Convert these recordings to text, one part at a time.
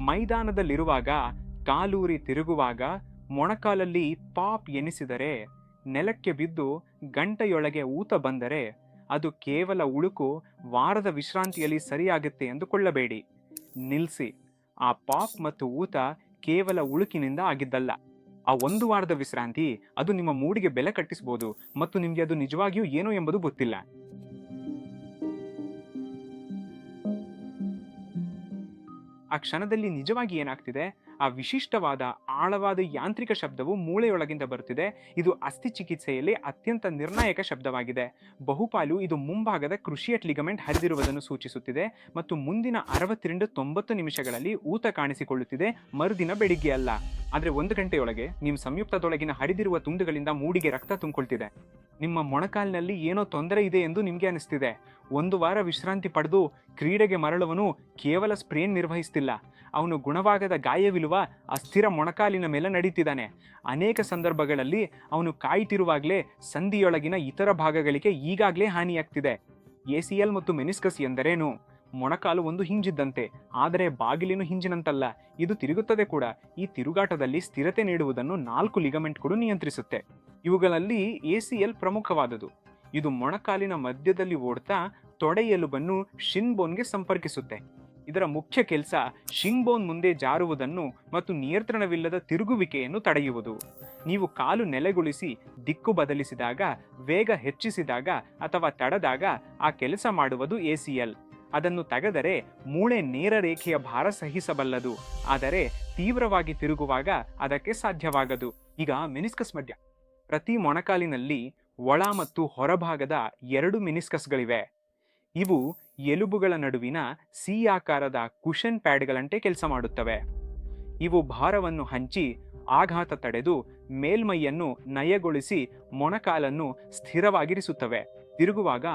ಮೈದಾನದಲ್ಲಿರುವಾಗ ಕಾಲೂರಿ ತಿರುಗುವಾಗ ಮೊಣಕಾಲಲ್ಲಿ pop ಎನಿಸಿದರೆ, ನೆಲಕ್ಕೆ ಬಿದ್ದು ಗಂಟೆಯೊಳಗೆ ಊತ ಬಂದರೆ ಅದು ಕೇವಲ ಉಳುಕು ವಾರದ ವಿಶ್ರಾಂತಿಯಲ್ಲಿ ಸರಿಯಾಗುತ್ತೆ ಎಂದುಕೊಳ್ಳಬೇಡಿ. ನಿಲ್ಲಿಸಿ. ಆ ಪಾಪ್ ಮತ್ತು ಊತ ಕೇವಲ ಉಳುಕಿನಿಂದ ಆಗಿದ್ದಲ್ಲ. ಆ ಒಂದು ವಾರದ ವಿಶ್ರಾಂತಿ ಅದು ನಿಮ್ಮ ಮೂಡಿಗೆ ಬೆಲೆ ಕಟ್ಟಿಸಬಹುದು ಮತ್ತು ನಿಮಗೆ ಅದು ನಿಜವಾಗಿಯೂ ಏನು ಎಂಬುದು ಗೊತ್ತಿಲ್ಲ. ಆ ಕ್ಷಣದಲ್ಲಿ ನಿಜವಾಗಿ ಏನಾಗ್ತಿದೆ, ಆ ವಿಶಿಷ್ಟವಾದ ಆಳವಾದ ಯಾಂತ್ರಿಕ ಶಬ್ದವು ಮೂಳೆಯೊಳಗಿಂದ ಬರುತ್ತಿದೆ. ಇದು ಅಸ್ಥಿ ಚಿಕಿತ್ಸೆಯಲ್ಲಿ ಅತ್ಯಂತ ನಿರ್ಣಾಯಕ ಶಬ್ದವಾಗಿದೆ. ಬಹುಪಾಲು ಇದು ಮುಂಭಾಗದ ಕ್ರುಷಿಯಟ್ ಲಿಗಮೆಂಟ್ ಹರಿದಿರುವುದನ್ನು ಸೂಚಿಸುತ್ತಿದೆ ಮತ್ತು ಮುಂದಿನ 60-90 ನಿಮಿಷಗಳಲ್ಲಿ ಊತ ಕಾಣಿಸಿಕೊಳ್ಳುತ್ತಿದೆ, ಮರುದಿನ ಬೆಳಿಗ್ಗೆ ಅಲ್ಲ. ಆದರೆ 1 ಗಂಟೆಯೊಳಗೆ ನಿಮ್ಮ ಸಂಯುಕ್ತದೊಳಗಿನ ಹರಿದಿರುವ ತುಂಡುಗಳಿಂದ ಮೂಡಿಗೆ ರಕ್ತ ತುಂಬಿಕೊಳ್ತಿದೆ. ನಿಮ್ಮ ಮೊಣಕಾಲಿನಲ್ಲಿ ಏನೋ ತೊಂದರೆ ಇದೆ ಎಂದು ನಿಮಗೆ ಅನಿಸ್ತಿದೆ. 1 ವಾರ ವಿಶ್ರಾಂತಿ ಪಡೆದು ಕ್ರೀಡೆಗೆ ಮರಳುವನು ಕೇವಲ ಸ್ಪ್ರೇನ್ ನಿರ್ವಹಿಸ್ತಿಲ್ಲ, ಅವನು ಗುಣವಾಗದ ಗಾಯವಿರುವ ಅಸ್ಥಿರ ಮೊಣಕಾಲಿನ ಮೇಲೆ ನಡೀತಿದ್ದಾನೆ. ಅನೇಕ ಸಂದರ್ಭಗಳಲ್ಲಿ ಅವನು ಕಾಯ್ತಿರುವಾಗಲೇ ಸಂಧಿಯೊಳಗಿನ ಇತರ ಭಾಗಗಳಿಗೆ ಈಗಾಗಲೇ ಹಾನಿಯಾಗ್ತಿದೆ. ACL ಮತ್ತು ಮೆನಿಸ್ಕಸ್ ಎಂದರೇನು? ಮೊಣಕಾಲು ಒಂದು ಹಿಂಜಿದ್ದಂತೆ, ಆದರೆ ಬಾಗಿಲಿನ ಹಿಂಜಿನಂತಲ್ಲ, ಇದು ತಿರುಗುತ್ತದೆ ಕೂಡ. ಈ ತಿರುಗಾಟದಲ್ಲಿ ಸ್ಥಿರತೆ ನೀಡುವುದನ್ನು 4 ಲಿಗಮೆಂಟ್ಗಳು ನಿಯಂತ್ರಿಸುತ್ತೆ. ಇವುಗಳಲ್ಲಿ ACL ಪ್ರಮುಖವಾದುದು. ಇದು ಮೊಣಕಾಲಿನ ಮಧ್ಯದಲ್ಲಿ ಓಡ್ತಾ ತೊಡೆ ಎಲುಬನ್ನು ಶಿನ್ ಬೋನ್ಗೆ ಸಂಪರ್ಕಿಸುತ್ತೆ. ಇದರ ಮುಖ್ಯ ಕೆಲಸ ಶಿನ್ ಬೋನ್ ಮುಂದೆ ಜಾರುವುದನ್ನು ಮತ್ತು ನಿಯಂತ್ರಣವಿಲ್ಲದ ತಿರುಗುವಿಕೆಯನ್ನು ತಡೆಯುವುದು. ನೀವು ಕಾಲು ನೆಲೆಗೊಳಿಸಿ ದಿಕ್ಕು ಬದಲಿಸಿದಾಗ, ವೇಗ ಹೆಚ್ಚಿಸಿದಾಗ ಅಥವಾ ತಡೆದಾಗ ಆ ಕೆಲಸ ಮಾಡುವುದು ACL. ಅದನ್ನು ತೆಗೆದರೆ ಮೂಳೆ ನೇರ ರೇಖೆಯ ಭಾರ ಸಹಿಸಬಲ್ಲದು, ಆದರೆ ತೀವ್ರವಾಗಿ ತಿರುಗುವಾಗ ಅದಕ್ಕೆ ಸಾಧ್ಯವಾಗದು. ಈಗ ಮೆನಿಸ್ಕಸ್ ಮಧ್ಯ. ಪ್ರತಿ ಮೊಣಕಾಲಿನಲ್ಲಿ ಒಳ ಮತ್ತು ಹೊರಭಾಗದ 2 ಮೆನಿಸ್ಕಸ್ಗಳಿವೆ. ಇವು ಎಲುಬುಗಳ ನಡುವಿನ ಸಿ ಆಕಾರದ ಕುಷನ್ ಪ್ಯಾಡ್ಗಳಂತೆ ಕೆಲಸ ಮಾಡುತ್ತವೆ. ಇವು ಭಾರವನ್ನು ಹಂಚಿ ಆಘಾತ ತಡೆದು ಮೇಲ್ಮೈಯನ್ನು ನಯಗೊಳಿಸಿ ಮೊಣಕಾಲನ್ನು ಸ್ಥಿರವಾಗಿರಿಸುತ್ತವೆ. ತಿರುಗುವಾಗ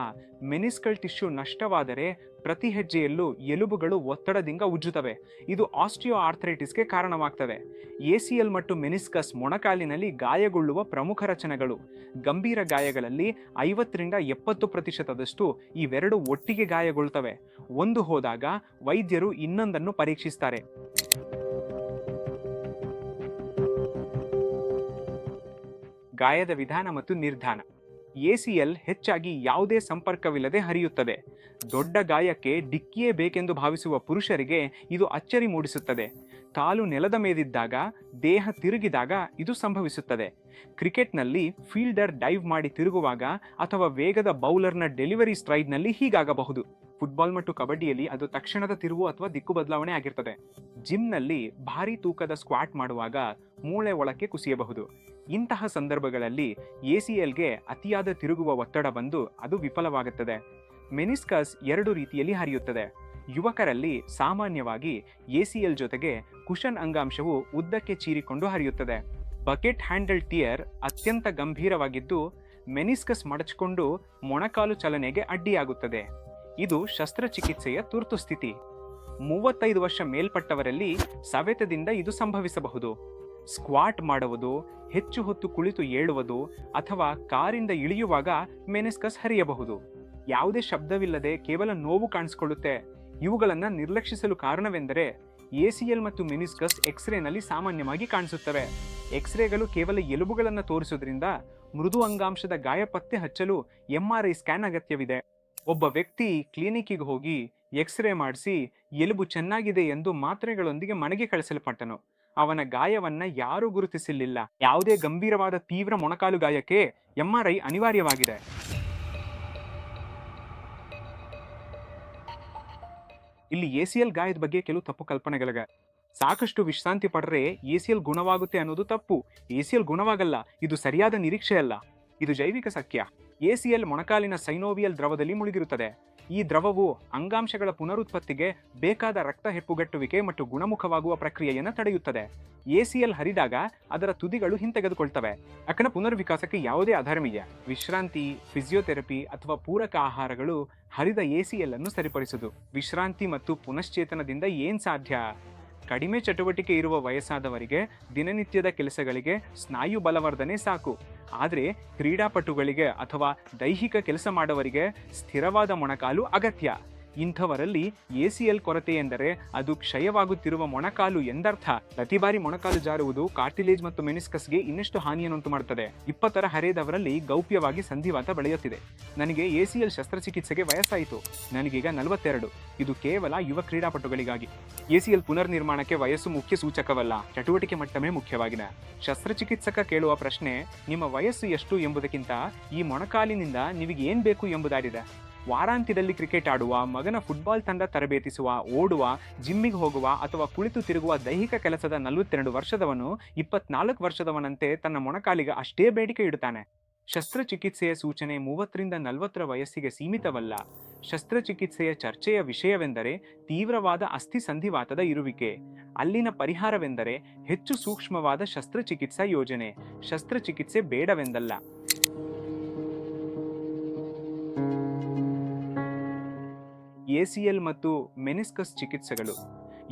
ಮೆನಿಸ್ಕಲ್ ಟಿಶ್ಯೂ ನಷ್ಟವಾದರೆ ಪ್ರತಿ ಹೆಜ್ಜೆಯಲ್ಲೂ ಎಲುಬುಗಳು ಒತ್ತಡದಿಂದ ಉಜ್ಜುತ್ತವೆ. ಇದು ಆಸ್ಟಿಯೋ ಆರ್ಥರೈಟಿಸ್ಗೆ ಕಾರಣವಾಗ್ತದೆ. ACL ಮತ್ತು ಮೆನಿಸ್ಕಸ್ ಮೊಣಕಾಲಿನಲ್ಲಿ ಗಾಯಗೊಳ್ಳುವ ಪ್ರಮುಖ ರಚನೆಗಳು. ಗಂಭೀರ ಗಾಯಗಳಲ್ಲಿ 50-70% ಇವೆರಡು ಒಟ್ಟಿಗೆ ಗಾಯಗೊಳ್ತವೆ. ಒಂದು ಹೋದಾಗ ವೈದ್ಯರು ಇನ್ನೊಂದನ್ನು ಪರೀಕ್ಷಿಸ್ತಾರೆ. ಗಾಯದ ವಿಧಾನ ಮತ್ತು ನಿರ್ಧಾರ. ACL ಹೆಚ್ಚಾಗಿ ಯಾವುದೇ ಸಂಪರ್ಕವಿಲ್ಲದೆ ಹರಿಯುತ್ತದೆ. ದೊಡ್ಡ ಗಾಯಕ್ಕೆ ಡಿಕ್ಕಿಯೇ ಬೇಕೆಂದು ಭಾವಿಸುವ ಪುರುಷರಿಗೆ ಇದು ಅಚ್ಚರಿ ಮೂಡಿಸುತ್ತದೆ. ಕಾಲು ನೆಲದ ಮೇಲಿದ್ದಾಗ, ದೇಹ ತಿರುಗಿದಾಗ ಇದು ಸಂಭವಿಸುತ್ತದೆ. ಕ್ರಿಕೆಟ್ನಲ್ಲಿ ಫೀಲ್ಡರ್ ಡೈವ್ ಮಾಡಿ ತಿರುಗುವಾಗ ಅಥವಾ ವೇಗದ ಬೌಲರ್ನ ಡೆಲಿವರಿ ಸ್ಟ್ರೈಡ್ನಲ್ಲಿ ಹೀಗಾಗಬಹುದು. ಫುಟ್ಬಾಲ್ ಮತ್ತು ಕಬಡ್ಡಿಯಲ್ಲಿ ಅದು ತಕ್ಷಣದ ತಿರುವು ಅಥವಾ ದಿಕ್ಕು ಬದಲಾವಣೆ ಆಗಿರ್ತದೆ. ಜಿಮ್ನಲ್ಲಿ ಭಾರಿ ತೂಕದ ಸ್ಕ್ವಾಟ್ ಮಾಡುವಾಗ ಮೂಳೆ ಒಳಕ್ಕೆ ಕುಸಿಯಬಹುದು. ಇಂತಹ ಸಂದರ್ಭಗಳಲ್ಲಿ ACLಗೆ ಅತಿಯಾದ ತಿರುಗುವ ಒತ್ತಡ ಬಂದು ಅದು ವಿಫಲವಾಗುತ್ತದೆ. ಮೆನಿಸ್ಕಸ್ 2 ರೀತಿಯಲ್ಲಿ ಹರಿಯುತ್ತದೆ. ಯುವಕರಲ್ಲಿ ಸಾಮಾನ್ಯವಾಗಿ ACL ಜೊತೆಗೆ ಕುಷನ್ ಅಂಗಾಂಶವು ಉದ್ದಕ್ಕೆ ಚೀರಿಕೊಂಡು ಹರಿಯುತ್ತದೆ. ಬಕೆಟ್ ಹ್ಯಾಂಡಲ್ ಟಿಯರ್ ಅತ್ಯಂತ ಗಂಭೀರವಾಗಿದ್ದು ಮೆನಿಸ್ಕಸ್ ಮಡಚಿಕೊಂಡು ಮೊಣಕಾಲು ಚಲನೆಗೆ ಅಡ್ಡಿಯಾಗುತ್ತದೆ. ಇದು ಶಸ್ತ್ರಚಿಕಿತ್ಸೆಯ ತುರ್ತು ಸ್ಥಿತಿ. 35 ವರ್ಷ ಮೇಲ್ಪಟ್ಟವರಲ್ಲಿ ಸವೆತದಿಂದ ಇದು ಸಂಭವಿಸಬಹುದು. ಸ್ಕ್ವಾಟ್ ಮಾಡುವುದು, ಹೆಚ್ಚು ಹೊತ್ತು ಕುಳಿತು ಏಳುವುದು ಅಥವಾ ಕಾರಿಂದ ಇಳಿಯುವಾಗ ಮೆನಿಸ್ಕಸ್ ಹರಿಯಬಹುದು. ಯಾವುದೇ ಶಬ್ದವಿಲ್ಲದೆ ಕೇವಲ ನೋವು ಕಾಣಿಸಿಕೊಳ್ಳುತ್ತೆ. ಇವುಗಳನ್ನು ನಿರ್ಲಕ್ಷಿಸಲು ಕಾರಣವೆಂದರೆ ACL ಮತ್ತು ಮೆನಿಸ್ಕಸ್ ಎಕ್ಸ್ರೇನಲ್ಲಿ ಸಾಮಾನ್ಯವಾಗಿ ಕಾಣಿಸುತ್ತವೆ. ಎಕ್ಸ್ರೇಗಳು ಕೇವಲ ಎಲುಬುಗಳನ್ನು ತೋರಿಸುವುದರಿಂದ ಮೃದು ಅಂಗಾಂಶದ ಗಾಯ ಪತ್ತೆ ಹಚ್ಚಲು MRI ಸ್ಕ್ಯಾನ್ ಅಗತ್ಯವಿದೆ. ಒಬ್ಬ ವ್ಯಕ್ತಿ ಕ್ಲಿನಿಕ್ಕಿಗೆ ಹೋಗಿ ಎಕ್ಸ್ರೇ ಮಾಡಿಸಿ ಎಲುಬು ಚೆನ್ನಾಗಿದೆ ಎಂದು ಮಾತ್ರೆಗಳೊಂದಿಗೆ ಮನೆಗೆ ಕಳಿಸಲ್ಪಟ್ಟನು. ಅವನ ಗಾಯವನ್ನ ಯಾರೂ ಗುರುತಿಸಲಿಲ್ಲ. ಯಾವುದೇ ಗಂಭೀರವಾದ ತೀವ್ರ ಮೊಣಕಾಲು ಗಾಯಕ್ಕೆ MRI ಅನಿವಾರ್ಯವಾಗಿದೆ. ಇಲ್ಲಿ ACL ಗಾಯದ ಬಗ್ಗೆ ಕೆಲವು ತಪ್ಪು ಕಲ್ಪನೆಗಳಿವೆ. ಸಾಕಷ್ಟು ವಿಶ್ರಾಂತಿ ಪಡೆದ್ರೆ ACL ಗುಣವಾಗುತ್ತೆ ಅನ್ನೋದು ತಪ್ಪು. ACL ಗುಣವಾಗಲ್ಲ. ಇದು ಸರಿಯಾದ ನಿರೀಕ್ಷೆ ಅಲ್ಲ. ಇದು ಜೈವಿಕ ಸತ್ಯ. ACL ಮೊಣಕಾಲಿನ ಸೈನೋವಿಯಲ್ ದ್ರವದಲ್ಲಿ ಮುಳುಗಿರುತ್ತದೆ. ಈ ದ್ರವವು ಅಂಗಾಂಶಗಳ ಪುನರುತ್ಪತ್ತಿಗೆ ಬೇಕಾದ ರಕ್ತ ಹೆಪ್ಪುಗಟ್ಟುವಿಕೆ ಮತ್ತು ಗುಣಮುಖವಾಗುವ ಪ್ರಕ್ರಿಯೆಯನ್ನು ತಡೆಯುತ್ತದೆ. ACL ಹರಿದಾಗ ಅದರ ತುದಿಗಳು ಹಿಂತೆಗೆದುಕೊಳ್ತವೆ. ಅಕ್ಕನ ಪುನರ್ವಿಕಾಸಕ್ಕೆ ಯಾವುದೇ ಆಧಾರವಿದೆಯಾ? ವಿಶ್ರಾಂತಿ, ಫಿಸಿಯೋಥೆರಪಿ ಅಥವಾ ಪೂರಕ ಆಹಾರಗಳು ಹರಿದ ACL ಅನ್ನು ಸರಿಪಡಿಸುವುದು. ವಿಶ್ರಾಂತಿ ಮತ್ತು ಪುನಶ್ಚೇತನದಿಂದ ಏನ್ ಸಾಧ್ಯ? ಕಡಿಮೆ ಚಟುವಟಿಕೆ ಇರುವ ವಯಸ್ಸಾದವರಿಗೆ ದಿನನಿತ್ಯದ ಕೆಲಸಗಳಿಗೆ ಸ್ನಾಯು ಬಲವರ್ಧನೆ ಸಾಕು. ಆದರೆ ಕ್ರೀಡಾಪಟುಗಳಿಗೆ ಅಥವಾ ದೈಹಿಕ ಕೆಲಸ ಮಾಡುವವರಿಗೆ ಸ್ಥಿರವಾದ ಮೊಣಕಾಲು ಅಗತ್ಯ. ಇಂಥವರಲ್ಲಿ ACL ಕೊರತೆ ಎಂದರೆ ಅದು ಕ್ಷಯವಾಗುತ್ತಿರುವ ಮೊಣಕಾಲು ಎಂದರ್ಥ. ಪ್ರತಿ ಬಾರಿ ಮೊಣಕಾಲು ಜಾರುವುದು ಕಾರ್ಟಿಲೇಜ್ ಮತ್ತು ಮೆನಿಸ್ಕಸ್ಗೆ ಇನ್ನಷ್ಟು ಹಾನಿಯನ್ನುಂಟು ಮಾಡುತ್ತದೆ. 20ರ ಹರೆಯದವರಲ್ಲಿ ಗೌಪ್ಯವಾಗಿ ಸಂಧಿವಾತ ಬೆಳೆಯುತ್ತಿದೆ. ನನಗೆ ACL ಶಸ್ತ್ರಚಿಕಿತ್ಸೆಗೆ ವಯಸ್ಸಾಯಿತು. ನನಗೀಗ 42. ಇದು ಕೇವಲ ಯುವ ಕ್ರೀಡಾಪಟುಗಳಿಗಾಗಿ. ACL ಪುನರ್ನಿರ್ಮಾಣಕ್ಕೆ ವಯಸ್ಸು ಮುಖ್ಯ ಸೂಚಕವಲ್ಲ, ಚಟುವಟಿಕೆ ಮಟ್ಟವೇ ಮುಖ್ಯವಾಗಿದೆ. ಶಸ್ತ್ರಚಿಕಿತ್ಸಕ ಕೇಳುವ ಪ್ರಶ್ನೆ ನಿಮ್ಮ ವಯಸ್ಸು ಎಷ್ಟು ಎಂಬುದಕ್ಕಿಂತ ಈ ಮೊಣಕಾಲಿನಿಂದ ನಿಮಗೆ ಏನ್ ಬೇಕು ಎಂಬುದಾಗಿದೆ. ವಾರಾಂತ್ಯದಲ್ಲಿ ಕ್ರಿಕೆಟ್ ಆಡುವ, ಮಗನ ಫುಟ್ಬಾಲ್ ತಂಡ ತರಬೇತಿಸುವ, ಓಡುವ, ಜಿಮ್ಮಿಗೆ ಹೋಗುವ ಅಥವಾ ಕುಳಿತು ತಿರುಗುವ ದೈಹಿಕ ಕೆಲಸದ 42 ವರ್ಷದವನು 24 ವರ್ಷದವನಂತೆ ತನ್ನ ಮೊಣಕಾಲಿಗೆ ಅಷ್ಟೇ ಬೇಡಿಕೆ ಇಡುತ್ತಾನೆ. ಶಸ್ತ್ರಚಿಕಿತ್ಸೆಯ ಸೂಚನೆ 30ರಿಂದ 40ರ ವಯಸ್ಸಿಗೆ ಸೀಮಿತವಲ್ಲ. ಶಸ್ತ್ರಚಿಕಿತ್ಸೆಯ ಚರ್ಚೆಯ ವಿಷಯವೆಂದರೆ ತೀವ್ರವಾದ ಅಸ್ಥಿ ಸಂಧಿವಾತದ ಇರುವಿಕೆ. ಅಲ್ಲಿನ ಪರಿಹಾರವೆಂದರೆ ಹೆಚ್ಚು ಸೂಕ್ಷ್ಮವಾದ ಶಸ್ತ್ರಚಿಕಿತ್ಸಾ ಯೋಜನೆ. ಶಸ್ತ್ರಚಿಕಿತ್ಸೆ ಬೇಡವೆಂದಲ್ಲ. ACL ಮತ್ತು ಮೆನಿಸ್ಕಸ್ ಚಿಕಿತ್ಸೆಗಳು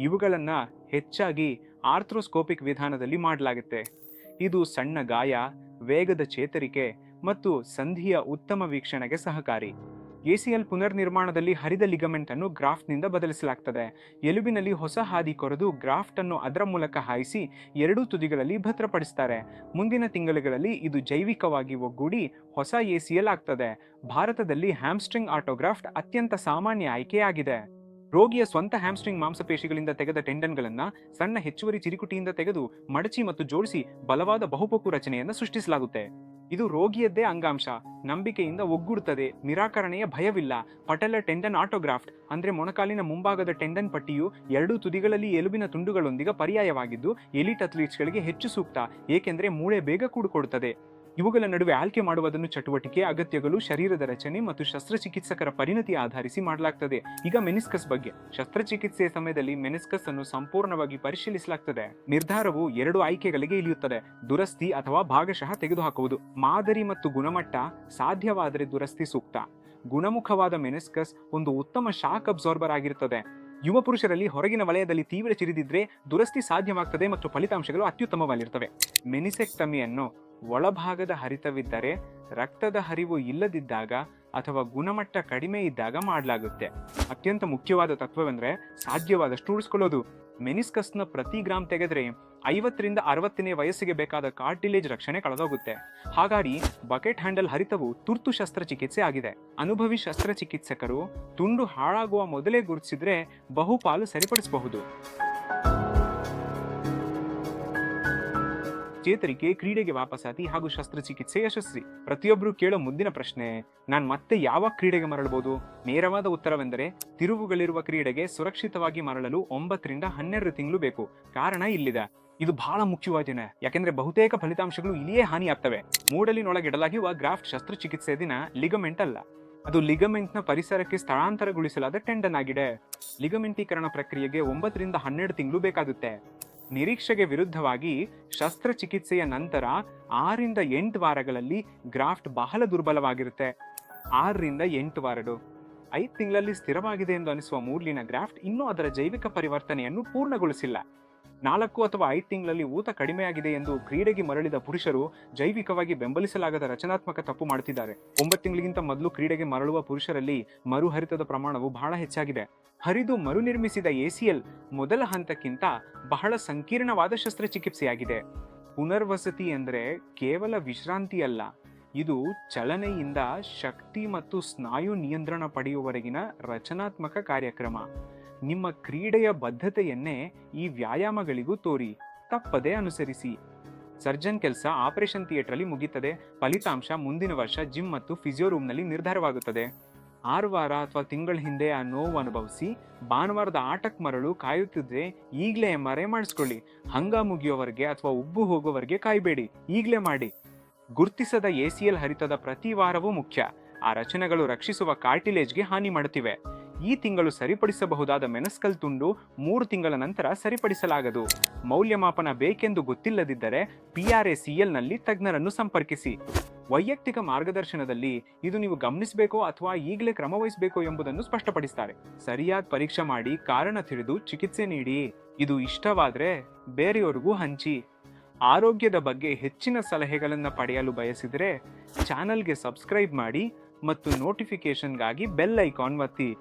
ಇವುಗಳನ್ನು ಹೆಚ್ಚಾಗಿ ಆರ್ಥ್ರೋಸ್ಕೋಪಿಕ್ ವಿಧಾನದಲ್ಲಿ ಮಾಡಲಾಗುತ್ತೆ. ಇದು ಸಣ್ಣ ಗಾಯ, ವೇಗದ ಚೇತರಿಕೆ ಮತ್ತು ಸಂಧಿಯ ಉತ್ತಮ ವೀಕ್ಷಣೆಗೆ ಸಹಕಾರಿ. ACL ಪುನರ್ನಿರ್ಮಾಣದಲ್ಲಿ ಹರಿದ ಲಿಗಮೆಂಟ್ ಅನ್ನು ಗ್ರಾಫ್ಟ್ನಿಂದ ಬದಲಿಸಲಾಗ್ತದೆ. ಎಲುಬಿನಲ್ಲಿ ಹೊಸ ಹಾದಿ ಕೊರೆದು ಗ್ರಾಫ್ಟ್ ಅನ್ನು ಅದರ ಮೂಲಕ ಹಾಯಿಸಿ ಎರಡೂ ತುದಿಗಳಲ್ಲಿ ಭದ್ರಪಡಿಸ್ತಾರೆ. ಮುಂದಿನ ತಿಂಗಳುಗಳಲ್ಲಿ ಇದು ಜೈವಿಕವಾಗಿ ಒಗ್ಗೂಡಿ ಹೊಸ ACL ಆಗ್ತದೆ. ಭಾರತದಲ್ಲಿ ಹ್ಯಾಮ್ಸ್ಟ್ರಿಂಗ್ ಆಟೋಗ್ರಾಫ್ಟ್ ಅತ್ಯಂತ ಸಾಮಾನ್ಯ ಆಯ್ಕೆಯಾಗಿದೆ. ರೋಗಿಯ ಸ್ವಂತ ಹ್ಯಾಮ್ಸ್ಟ್ರಿಂಗ್ ಮಾಂಸಪೇಶಿಗಳಿಂದ ತೆಗೆದ ಟೆಂಡನ್ಗಳನ್ನು ಸಣ್ಣ ಹೆಚ್ಚುವರಿ ಚಿರಿಕುಟಿಯಿಂದ ತೆಗೆದು ಮಡಚಿ ಮತ್ತು ಜೋಡಿಸಿ ಬಲವಾದ ಬಹುಪೊಕ್ಕು ರಚನೆಯನ್ನು ಸೃಷ್ಟಿಸಲಾಗುತ್ತೆ. ಇದು ರೋಗಿಯದ್ದೇ ಅಂಗಾಂಶ. ನಂಬಿಕೆಯಿಂದ ಒಗ್ಗೂಡುತ್ತದೆ. ನಿರಾಕರಣೆಯ ಭಯವಿಲ್ಲ. ಪಟೆಲ್ಲರ್ ಟೆಂಡನ್ ಆಟೋಗ್ರಾಫ್ಟ್ ಅಂದ್ರೆ ಮೊಣಕಾಲಿನ ಮುಂಭಾಗದ ಟೆಂಡನ್ ಪಟ್ಟಿಯು ಎರಡೂ ತುದಿಗಳಲ್ಲಿ ಎಲುಬಿನ ತುಂಡುಗಳೊಂದಿಗೆ ಪರ್ಯಾಯವಾಗಿದ್ದು ಎಲಿಟ್ ಅಥ್ಲೀಟ್ಸ್ಗಳಿಗೆ ಹೆಚ್ಚು ಸೂಕ್ತ, ಏಕೆಂದರೆ ಮೂಳೆ ಬೇಗ ಕೂಡಿಕೊಡುತ್ತದೆ. ಇವುಗಳ ನಡುವೆ ಆಯ್ಕೆ ಮಾಡುವುದನ್ನು ಚಟುವಟಿಕೆ, ಅಗತ್ಯಗಳು, ಶರೀರದ ರಚನೆ ಮತ್ತು ಶಸ್ತ್ರಚಿಕಿತ್ಸಕರ ಪರಿಣತಿ ಆಧರಿಸಿ ಮಾಡಲಾಗ್ತದೆ. ಈಗ ಮೆನಿಸ್ಕಸ್ ಬಗ್ಗೆ. ಶಸ್ತ್ರಚಿಕಿತ್ಸೆಯ ಸಮಯದಲ್ಲಿ ಮೆನಿಸ್ಕಸ್ ಅನ್ನು ಸಂಪೂರ್ಣವಾಗಿ ಪರಿಶೀಲಿಸಲಾಗ್ತದೆ. ನಿರ್ಧಾರವು 2 ಆಯ್ಕೆಗಳಿಗೆ ಇಳಿಯುತ್ತದೆ: ದುರಸ್ತಿ ಅಥವಾ ಭಾಗಶಃ ತೆಗೆದುಹಾಕುವುದು. ಮಾದರಿ ಮತ್ತು ಗುಣಮಟ್ಟ. ಸಾಧ್ಯವಾದರೆ ದುರಸ್ತಿ ಸೂಕ್ತ. ಗುಣಮುಖವಾದ ಮೆನಿಸ್ಕಸ್ ಒಂದು ಉತ್ತಮ ಶಾಕ್ ಅಬ್ಸಾರ್ಬರ್ ಆಗಿರುತ್ತದೆ. ಯುವ ಪುರುಷರಲ್ಲಿ ಹೊರಗಿನ ವಲಯದಲ್ಲಿ ತೀವ್ರ ಚಿರಿದಿದ್ರೆ ದುರಸ್ತಿ ಸಾಧ್ಯವಾಗ್ತದೆ ಮತ್ತು ಫಲಿತಾಂಶಗಳು ಅತ್ಯುತ್ತಮವಾಗಿರ್ತವೆ. ಮೆನಿಸೆಕ್ಟಮಿಯನ್ನು ಒಳಭಾಗದ ಹರಿತವಿದ್ದರೆ, ರಕ್ತದ ಹರಿವು ಇಲ್ಲದಿದ್ದಾಗ ಅಥವಾ ಗುಣಮಟ್ಟ ಕಡಿಮೆ ಇದ್ದಾಗ ಮಾಡಲಾಗುತ್ತೆ. ಅತ್ಯಂತ ಮುಖ್ಯವಾದ ತತ್ವವೆಂದರೆ ಸಾಧ್ಯವಾದಷ್ಟು ಉಳಿಸ್ಕೊಳ್ಳೋದು. ಮೆನಿಸ್ಕಸ್ನ ಪ್ರತಿ ಗ್ರಾಮ್ ತೆಗೆದರೆ 50ರಿಂದ 60ನೇ ವಯಸ್ಸಿಗೆ ಬೇಕಾದ ಕಾರ್ಟಿಲೇಜ್ ರಕ್ಷಣೆ ಕಳೆದೋಗುತ್ತೆ. ಹಾಗಾಗಿ ಬಕೆಟ್ ಹ್ಯಾಂಡಲ್ ಹರಿತವು ತುರ್ತು ಶಸ್ತ್ರಚಿಕಿತ್ಸೆ ಆಗಿದೆ. ಅನುಭವಿ ಶಸ್ತ್ರಚಿಕಿತ್ಸಕರು ತುಂಡು ಹಾಳಾಗುವ ಮೊದಲೇ ಗುರುತಿಸಿದ್ರೆ ಬಹುಪಾಲು ಸರಿಪಡಿಸಬಹುದು. ಚೇತರಿಕೆ, ಕ್ರೀಡೆಗೆ ವಾಪಸಾತಿ ಹಾಗೂ ಶಸ್ತ್ರಚಿಕಿತ್ಸೆ ಯಶಸ್ವಿ. ಪ್ರತಿಯೊಬ್ಬರು ಕೇಳೋ ಮುಂದಿನ ಪ್ರಶ್ನೆ, ನಾನು ಮತ್ತೆ ಯಾವಾಗ ಕ್ರೀಡೆಗೆ ಮರಳಬಹುದು? ನೇರವಾದ ಉತ್ತರವೆಂದರೆ ತಿರುವುಗಳಿರುವ ಕ್ರೀಡೆಗೆ ಸುರಕ್ಷಿತವಾಗಿ ಮರಳಲು 9ರಿಂದ 12 ತಿಂಗಳು ಬೇಕು. ಕಾರಣ ಇಲ್ಲಿದೆ. ಇದು ಬಹಳ ಮುಖ್ಯವಾಗಿದೆ, ಯಾಕೆಂದ್ರೆ ಬಹುತೇಕ ಫಲಿತಾಂಶಗಳು ಇಲ್ಲಿಯೇ ಹಾನಿಯಾಗ್ತವೆ. ಮೂಡಲಿನೊಳಗಿಡಲಾಗಿರುವ ಗ್ರಾಫ್ಟ್ ಶಸ್ತ್ರಚಿಕಿತ್ಸೆ ದಿನ ಲಿಗಮೆಂಟ್ ಅಲ್ಲ, ಅದು ಲಿಗಮೆಂಟ್ನ ಪರಿಸರಕ್ಕೆ ಸ್ಥಳಾಂತರಗೊಳಿಸಲಾದ ಟೆಂಡನ್ ಆಗಿದೆ. ಲಿಗಮೆಂಟೀಕರಣ ಪ್ರಕ್ರಿಯೆಗೆ 9ರಿಂದ 12 ತಿಂಗಳು ಬೇಕಾಗುತ್ತೆ. ನಿರೀಕ್ಷೆಗೆ ವಿರುದ್ಧವಾಗಿ ಶಸ್ತ್ರಚಿಕಿತ್ಸೆಯ ನಂತರ 6ರಿಂದ 8 ವಾರಗಳಲ್ಲಿ ಗ್ರಾಫ್ಟ್ ಬಹಳ ದುರ್ಬಲವಾಗಿರುತ್ತೆ. 6ರಿಂದ 8 ವಾರಗಳು. 5 ತಿಂಗಳಲ್ಲಿ ಸ್ಥಿರವಾಗಿದೆ ಎಂದು ಅನಿಸುವ ಮೂಡ್ಲಿನ ಗ್ರಾಫ್ಟ್ ಇನ್ನೂ ಅದರ ಜೈವಿಕ ಪರಿವರ್ತನೆಯನ್ನು ಪೂರ್ಣಗೊಳಿಸಿಲ್ಲ. 4 ಅಥವಾ 5 ತಿಂಗಳಲ್ಲಿ ಊತ ಕಡಿಮೆಯಾಗಿದೆ ಎಂದು ಕ್ರೀಡೆಗೆ ಮರಳಿದ ಪುರುಷರು ಜೈವಿಕವಾಗಿ ಬೆಂಬಲಿಸಲಾಗದ ರಚನಾತ್ಮಕ ತಪ್ಪು ಮಾಡುತ್ತಿದ್ದಾರೆ. 9 ತಿಂಗಳಿಗಿಂತ ಮೊದಲು ಕ್ರೀಡೆಗೆ ಮರಳುವ ಪುರುಷರಲ್ಲಿ ಮರುಹರಿತದ ಪ್ರಮಾಣವು ಬಹಳ ಹೆಚ್ಚಾಗಿದೆ. ಹರಿದು ಮರುನಿರ್ಮಿಸಿದ ACL ಮೊದಲ ಹಂತಕ್ಕಿಂತ ಬಹಳ ಸಂಕೀರ್ಣವಾದ ಶಸ್ತ್ರಚಿಕಿತ್ಸೆಯಾಗಿದೆ. ಪುನರ್ವಸತಿ ಎಂದರೆ ಕೇವಲ ವಿಶ್ರಾಂತಿ ಅಲ್ಲ, ಇದು ಚಲನೆಯಿಂದ ಶಕ್ತಿ ಮತ್ತು ಸ್ನಾಯು ನಿಯಂತ್ರಣ ಪಡೆಯುವವರೆಗಿನ ರಚನಾತ್ಮಕ ಕಾರ್ಯಕ್ರಮ. ನಿಮ್ಮ ಕ್ರೀಡೆಯ ಬದ್ಧತೆಯನ್ನೇ ಈ ವ್ಯಾಯಾಮಗಳಿಗೂ ತೋರಿ, ತಪ್ಪದೇ ಅನುಸರಿಸಿ. ಸರ್ಜನ್ ಕೆಲಸ ಆಪರೇಷನ್ ಥಿಯೇಟರ್ ಮುಗಿಯುತ್ತದೆ. ಫಲಿತಾಂಶ ಮುಂದಿನ ವರ್ಷ ಜಿಮ್ ಮತ್ತು ಫಿಸಿಯೋ ರೂಮ್ನಲ್ಲಿ ನಿರ್ಧಾರವಾಗುತ್ತದೆ. 6 ವಾರ ಅಥವಾ ತಿಂಗಳ ಹಿಂದೆ ಆ ನೋವು ಅನುಭವಿಸಿ ಭಾನುವಾರದ ಆಟಕ್ಕೆ ಮರಳು ಕಾಯುತ್ತಿದ್ರೆ ಈಗಲೇ MRI ಮಾಡಿಸ್ಕೊಳ್ಳಿ. ಹಂಗ ಮುಗಿಯೋವರೆಗೆ ಅಥವಾ ಉಬ್ಬು ಹೋಗೋವರೆಗೆ ಕಾಯಬೇಡಿ, ಈಗಲೇ ಮಾಡಿ. ಗುರುತಿಸದ ACL ಹರಿತದ ಪ್ರತಿ ವಾರವೂ ಮುಖ್ಯ. ಆ ರಚನೆಗಳು ರಕ್ಷಿಸುವ ಕಾರ್ಟಿಲೇಜ್ಗೆ ಹಾನಿ ಮಾಡುತ್ತಿವೆ. ಈ ತಿಂಗಳು ಸರಿಪಡಿಸಬಹುದಾದ ಮೆನಸ್ಕಲ್ ತುಂಡು 3 ತಿಂಗಳ ನಂತರ ಸರಿಪಡಿಸಲಾಗದು. ಮೌಲ್ಯಮಾಪನ ಬೇಕೆಂದು ಗೊತ್ತಿಲ್ಲದಿದ್ದರೆ PRACL ತಜ್ಞರನ್ನು ಸಂಪರ್ಕಿಸಿ. ವೈಯಕ್ತಿಕ ಮಾರ್ಗದರ್ಶನದಲ್ಲಿ ಇದು ನೀವು ಗಮನಿಸಬೇಕೋ ಅಥವಾ ಈಗಲೇ ಕ್ರಮ ವಹಿಸಬೇಕೋ ಎಂಬುದನ್ನು ಸ್ಪಷ್ಟಪಡಿಸ್ತಾರೆ. ಸರಿಯಾದ ಪರೀಕ್ಷೆ ಮಾಡಿ ಕಾರಣ ತಿಳಿದು ಚಿಕಿತ್ಸೆ ನೀಡಿ. ಇದು ಇಷ್ಟವಾದರೆ ಬೇರೆಯವರಿಗೂ ಹಂಚಿ. ಆರೋಗ್ಯದ ಬಗ್ಗೆ ಹೆಚ್ಚಿನ ಸಲಹೆಗಳನ್ನು ಪಡೆಯಲು ಬಯಸಿದರೆ ಚಾನಲ್ಗೆ ಸಬ್ಸ್ಕ್ರೈಬ್ ಮಾಡಿ ಮತ್ತು ನೋಟಿಫಿಕೇಶನ್ಗಾಗಿ ಬೆಲ್ ಐಕಾನ್ ಒತ್ತಿ.